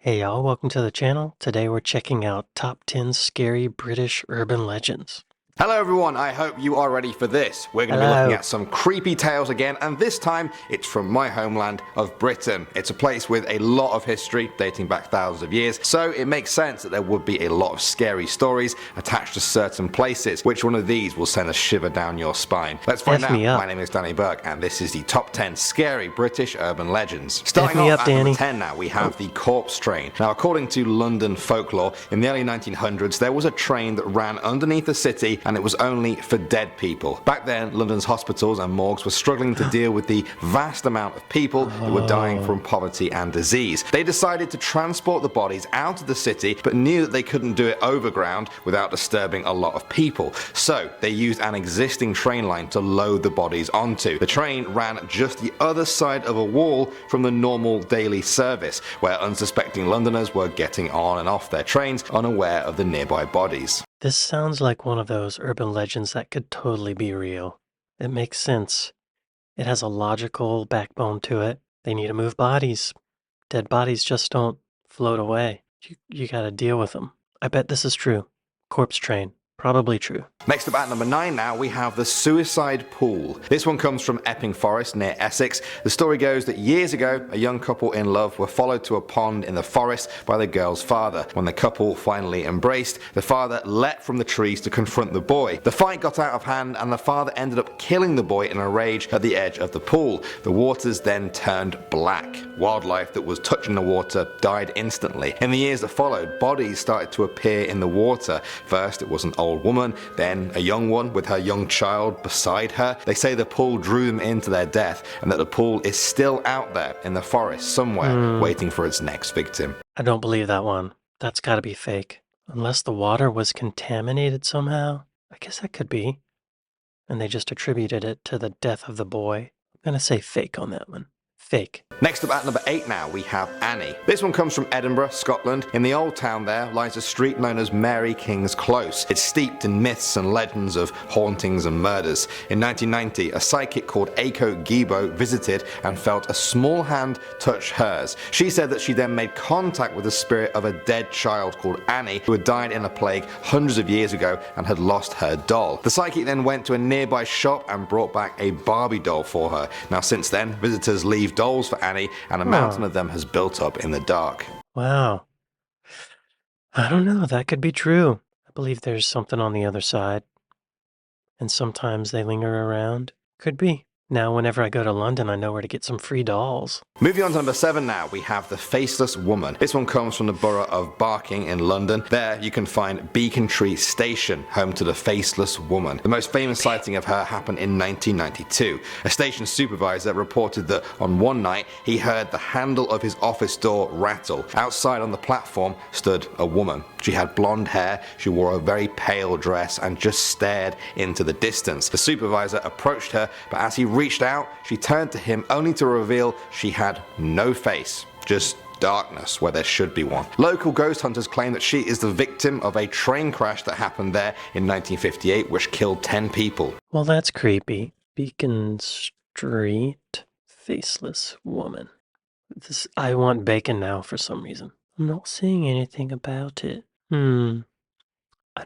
Hey y'all, welcome to the channel. Today we're checking out top 10 scary British urban legends. Hello everyone, I hope you are ready for this. We're going to be looking at some creepy tales again, and this time it's from my homeland of Britain. It's a place with a lot of history dating back thousands of years, so it makes sense that there would be a lot of scary stories attached to certain places. Which one of these will send a shiver down your spine? Let's find out. My name is Danny Burke, and this is the top 10 scary British urban legends. Starting off at number 10 now, we have the corpse train. Now, according to London Folklore, in the early 1900s there was a train that ran underneath the city, and it was only for dead people. Back then, London's hospitals and morgues were struggling to deal with the vast amount of people who were dying from poverty and disease. They decided to transport the bodies out of the city, but knew that they couldn't do it overground without disturbing a lot of people. So they used an existing train line to load the bodies onto. The train ran just the other side of a wall from the normal daily service, where unsuspecting Londoners were getting on and off their trains unaware of the nearby bodies. This sounds like one of those urban legends that could totally be real. It makes sense. It has a logical backbone to it. They need to move bodies. Dead bodies just don't float away. You gotta deal with them. I bet this is true. Corpse train. Probably true. Next up at number 9 now, we have the suicide pool. This one comes from Epping Forest near Essex. The story goes that years ago, a young couple in love were followed to a pond in the forest by the girl's father. When the couple finally embraced, the father leapt from the trees to confront the boy. The fight got out of hand, and the father ended up killing the boy in a rage at the edge of the pool. The waters then turned black. Wildlife that was touching the water died instantly. In the years that followed, bodies started to appear in the water. First, it was an old woman, then a young one with her young child beside her. They say the pool drew them into their death, and that the pool is still out there in the forest somewhere, waiting for its next victim. I don't believe that one. That's gotta be fake. Unless the water was contaminated somehow. I guess that could be. And they just attributed it to the death of the boy. I'm gonna say fake on that one. Fake. Next up at number 8 now, we have Annie. This one comes from Edinburgh, Scotland. In the old town there lies a street known as Mary King's Close. It's steeped in myths and legends of hauntings and murders. In 1990, a psychic called Aiko Gibo visited and felt a small hand touch hers. She said that she then made contact with the spirit of a dead child called Annie, who had died in a plague hundreds of years ago and had lost her doll. The psychic then went to a nearby shop and brought back a Barbie doll for her. Now since then, visitors leave dolls for Annie, and a mountain of them has built up in the dark. Wow. I don't know, that could be true. I believe there's something on the other side. And sometimes they linger around. Could be. Now whenever I go to London, I know where to get some free dolls. Moving on to number 7 now, we have the Faceless Woman. This one comes from the borough of Barking in London. There you can find Beacon Tree Station, home to the Faceless Woman. The most famous sighting of her happened in 1992. A station supervisor reported that on one night he heard the handle of his office door rattle. Outside on the platform stood a woman. She had blonde hair, she wore a very pale dress, and just stared into the distance. The supervisor approached her, but as he reached out, she turned to him only to reveal she had no face, just darkness where there should be one. Local ghost hunters claim that she is the victim of a train crash that happened there in 1958, which killed 10 people. Well, that's creepy. Beacon Street, Faceless Woman. I want bacon now for some reason. I'm not seeing anything about it. I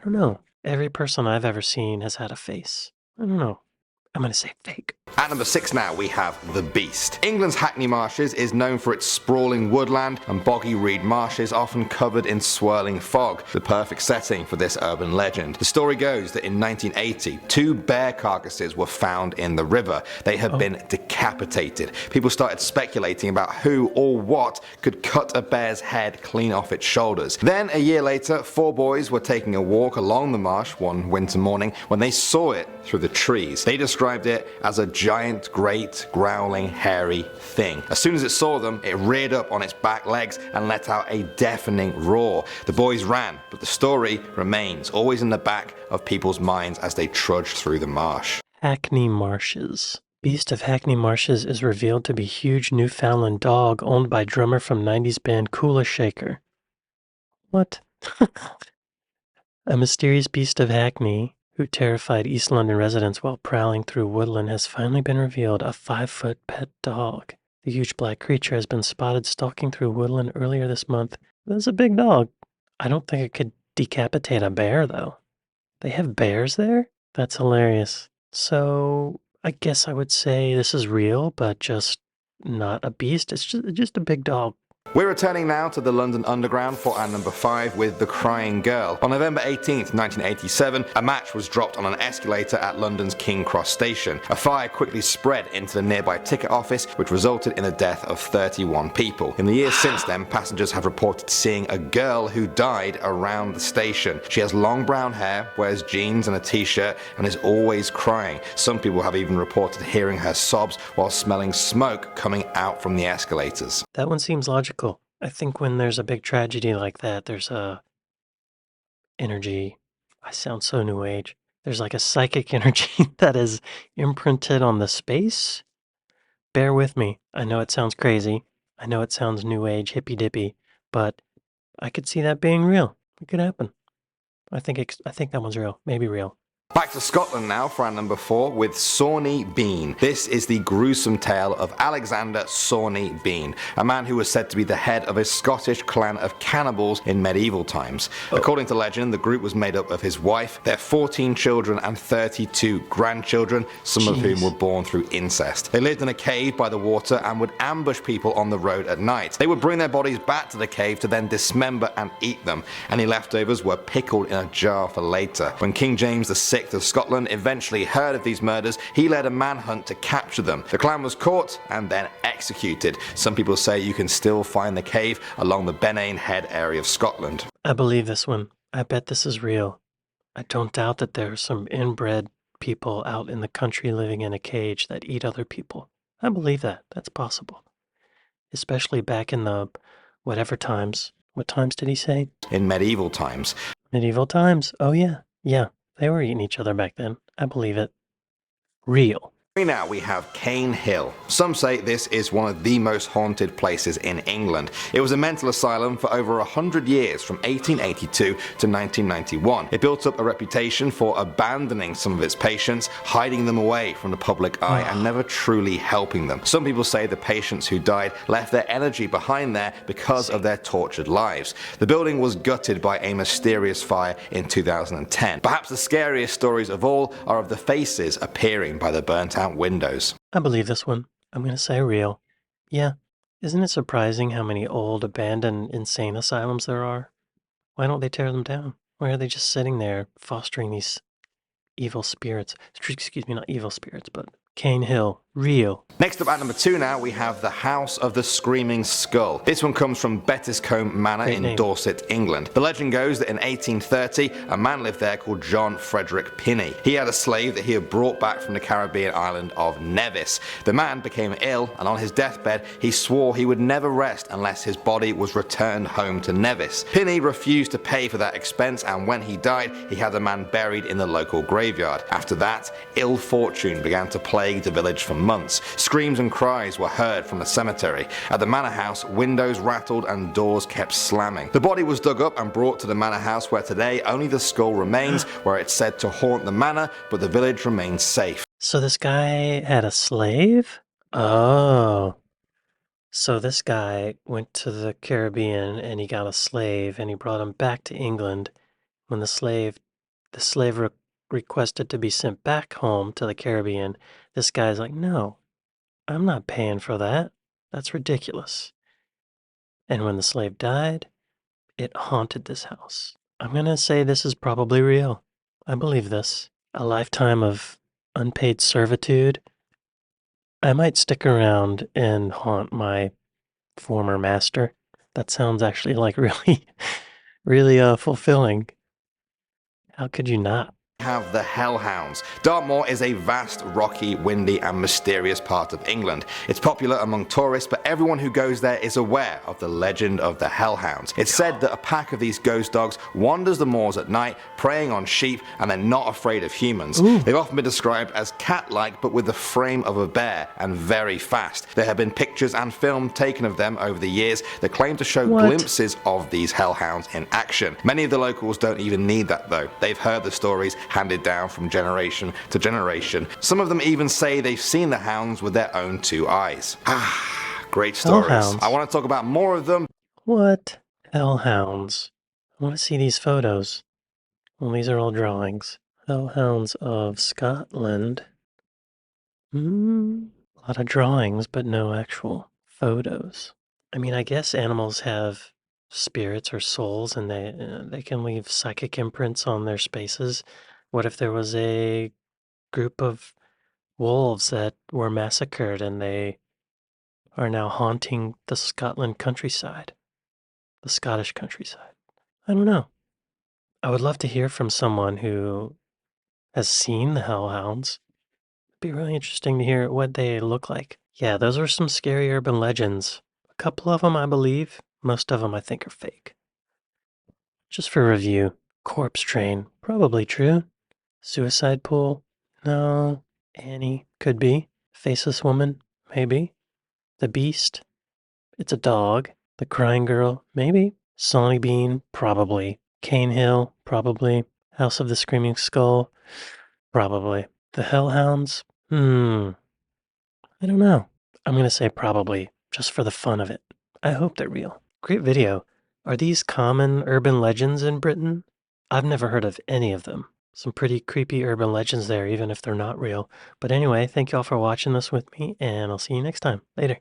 don't know. Every person I've ever seen has had a face. I don't know. I'm gonna say fake. At number 6 now, we have The Beast. England's Hackney Marshes is known for its sprawling woodland and boggy reed marshes often covered in swirling fog, the perfect setting for this urban legend. The story goes that in 1980, 2 bear carcasses were found in the river. They had been decapitated. People started speculating about who or what could cut a bear's head clean off its shoulders. Then, a year later, 4 boys were taking a walk along the marsh one winter morning when they saw it through the trees. They described it as a giant, great, growling, hairy thing. As soon as it saw them, it reared up on its back legs and let out a deafening roar. The boys ran, but the story remains always in the back of people's minds as they trudge through the marsh. Hackney Marshes. Beast of Hackney Marshes is revealed to be huge Newfoundland dog owned by drummer from 90s band Kula Shaker. What? A mysterious beast of Hackney who terrified East London residents while prowling through woodland has finally been revealed, a 5-foot pet dog. The huge black creature has been spotted stalking through woodland earlier this month. That's a big dog. I don't think it could decapitate a bear, though. They have bears there? That's hilarious. So, I guess I would say this is real, but just not a beast. It's just a big dog. We're returning now to the London Underground for our number 5 with The Crying Girl. On November 18th, 1987, a match was dropped on an escalator at London's King Cross station. A fire quickly spread into the nearby ticket office, which resulted in the death of 31 people. In the years since then, passengers have reported seeing a girl who died around the station. She has long brown hair, wears jeans and a t-shirt, and is always crying. Some people have even reported hearing her sobs while smelling smoke coming out from the escalators. That one seems logical. I think when there's a big tragedy like that, there's a energy. I sound so new age. There's like a psychic energy that is imprinted on the space. Bear with me. I know it sounds crazy. I know it sounds new age, hippy dippy, but I could see that being real. It could happen. I think that one's real. Maybe real. Back to Scotland now for our number 4 with Sawney Bean. This is the gruesome tale of Alexander Sawney Bean, a man who was said to be the head of a Scottish clan of cannibals in medieval times. According to legend, the group was made up of his wife, their 14 children and 32 grandchildren, some of whom were born through incest. They lived in a cave by the water and would ambush people on the road at night. They would bring their bodies back to the cave to then dismember and eat them. Any leftovers were pickled in a jar for later. When King James VI of Scotland eventually heard of these murders, he led a manhunt to capture them. The clan was caught and then executed. Some people say you can still find the cave along the Benane Head area of Scotland. I believe this one. I bet this is real. I don't doubt that there are some inbred people out in the country living in a cage that eat other people. I believe that. That's possible. Especially back in the whatever times. What times did he say? In medieval times. Medieval times. Oh yeah. Yeah. They were eating each other back then. I believe it. Real. Now we have Cane Hill. Some say this is one of the most haunted places in England. It was a mental asylum for over 100 years from 1882 to 1991. It built up a reputation for abandoning some of its patients, hiding them away from the public eye and never truly helping them. Some people say the patients who died left their energy behind there because of their tortured lives. The building was gutted by a mysterious fire in 2010. Perhaps the scariest stories of all are of the faces appearing by the burnt out windows. I believe this one. I'm going to say real. Yeah. Isn't it surprising how many old, abandoned, insane asylums there are? Why don't they tear them down? Why are they just sitting there fostering these evil spirits? Excuse me, not evil spirits, but Cane Hill. Real. Next up at number 2 now, we have the House of the Screaming Skull. This one comes from Bettiscombe Manor in Dorset, England. The legend goes that in 1830, a man lived there called John Frederick Pinney. He had a slave that he had brought back from the Caribbean island of Nevis. The man became ill, and on his deathbed, he swore he would never rest unless his body was returned home to Nevis. Pinney refused to pay for that expense, and when he died, he had the man buried in the local graveyard. After that, ill fortune began to plague the village for months. Screams and cries were heard from the cemetery. At the manor house, windows rattled and doors kept slamming. The body was dug up and brought to the manor house, where today only the skull remains, where it's said to haunt the manor, but the village remains safe. So this guy had a slave? Oh. So this guy went to the Caribbean and he got a slave and he brought him back to England. When the slave requested to be sent back home to the Caribbean, this guy's like, no, I'm not paying for that. That's ridiculous. And when the slave died, it haunted this house. I'm going to say this is probably real. I believe this. A lifetime of unpaid servitude. I might stick around and haunt my former master. That sounds actually like really fulfilling. How could you not? Have the Hell Hounds. Dartmoor is a vast, rocky, windy and mysterious part of England. It's popular among tourists, but everyone who goes there is aware of the legend of the Hell Hounds. It's said that a pack of these ghost dogs wanders the moors at night, preying on sheep, and they're not afraid of humans. They've often been described as cat-like, but with the frame of a bear, and very fast. There have been pictures and film taken of them over the years that claim to show glimpses of these hellhounds in action. Many of the locals don't even need that though. They've heard the stories handed down from generation to generation. Some of them even say they've seen the hounds with their own 2 eyes. Great Hell stories. I Hounds. want to talk about more of them. What? Hell Hounds. I want to see these photos. Well, these are all drawings. Hell Hounds of Scotland. A lot of drawings, but no actual photos. I mean, I guess animals have spirits or souls, and they can leave psychic imprints on their spaces. What if there was a group of wolves that were massacred and they are now haunting the Scotland countryside, the Scottish countryside? I don't know. I would love to hear from someone who has seen the hellhounds. It'd be really interesting to hear what they look like. Yeah, those are some scary urban legends. A couple of them I believe, most of them I think are fake. Just for review, corpse train, probably true. Suicide pool, no. Annie, could be. Faceless woman, maybe. The beast, it's a dog. The crying girl, maybe. Sawney Bean, probably. Cane Hill, probably. House of the Screaming Skull, probably. The Hellhounds, I don't know. I'm going to say probably, just for the fun of it. I hope they're real. Great video. Are these common urban legends in Britain? I've never heard of any of them. Some pretty creepy urban legends there, even if they're not real. But anyway, thank you all for watching this with me, and I'll see you next time. Later.